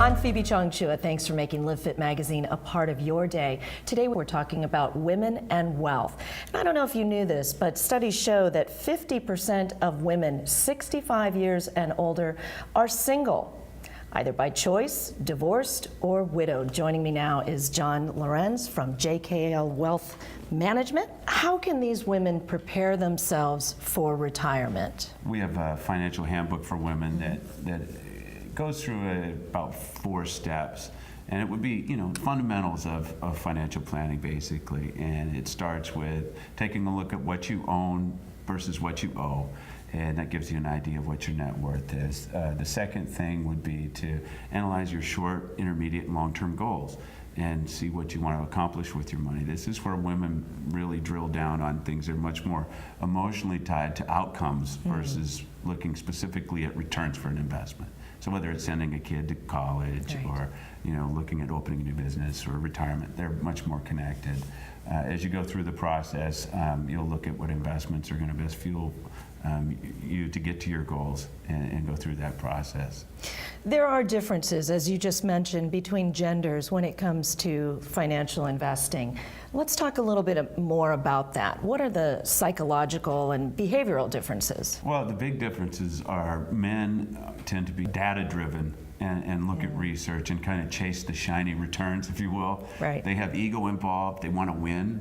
I'm Phoebe Chong-Chua. Thanks for making Live Fit magazine a part of your day. Today we're talking about women and wealth. And I don't know if you knew this, but studies show that 50% of women 65 years and older are single, either by choice, divorced, or widowed. Joining me now is John Lohrenz from JKL Wealth Management. How can these women prepare themselves for retirement? We have a financial handbook for women that goes through about 4 steps, and it would be, fundamentals of financial planning basically. And it starts with taking a look at what you own versus what you owe, and that gives you an idea of what your net worth is. The second thing would be to analyze your short, intermediate, and long-term goals and see what you want to accomplish with your money. This is where women really drill down on things that are much more emotionally tied to outcomes versus looking specifically at returns for an investment. So whether it's sending a kid to college or looking at opening a new business or retirement, they're much more connected. As you go through the process, you'll look at what investments are going to best fuel you to get to your goals and go through that process. There are differences, as you just mentioned, between genders when it comes to financial investing. Let's talk a little bit more about that. What are the psychological and behavioral differences? Well, the big differences are men tend to be data-driven and look at research and kind of chase the shiny returns, if you will. Right. They have ego involved. They want to win.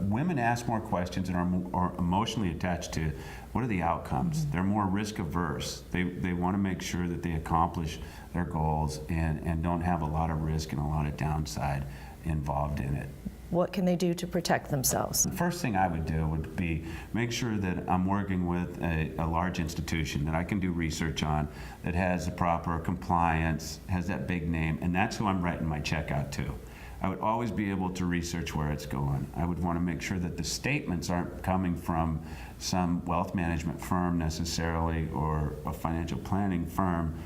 Women ask more questions and are emotionally attached to what are the outcomes. They're more risk averse. They want to make sure that they accomplish their goals and don't have a lot of risk and a lot of downside involved in it. What can they do to protect themselves? The first thing I would do would be make sure that I'm working with a large institution that I can do research on, that has the proper compliance, has that big name, and that's who I'm writing my check out to. I would always be able to research where it's going. I would want to make sure that the statements aren't coming from some wealth management firm necessarily or a financial planning firm,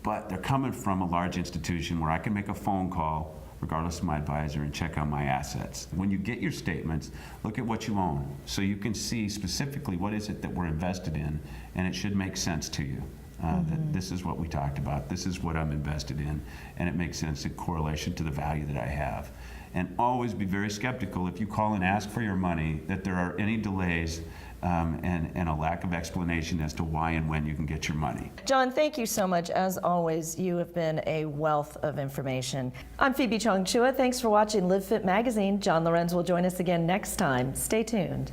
but they're coming from a large institution where I can make a phone call regardless of my advisor and check on my assets. When you get your statements, look at what you own so you can see specifically what is it that we're invested in, and it should make sense to you. That this is what we talked about, this is what I'm invested in, and it makes sense in correlation to the value that I have. And always be very skeptical if you call and ask for your money that there are any delays and a lack of explanation as to why and when you can get your money. John, thank you so much. As always, you have been a wealth of information. I'm Phoebe Chong-Chua. Thanks for watching Live Fit magazine. John Lohrenz will join us again next time. Stay tuned.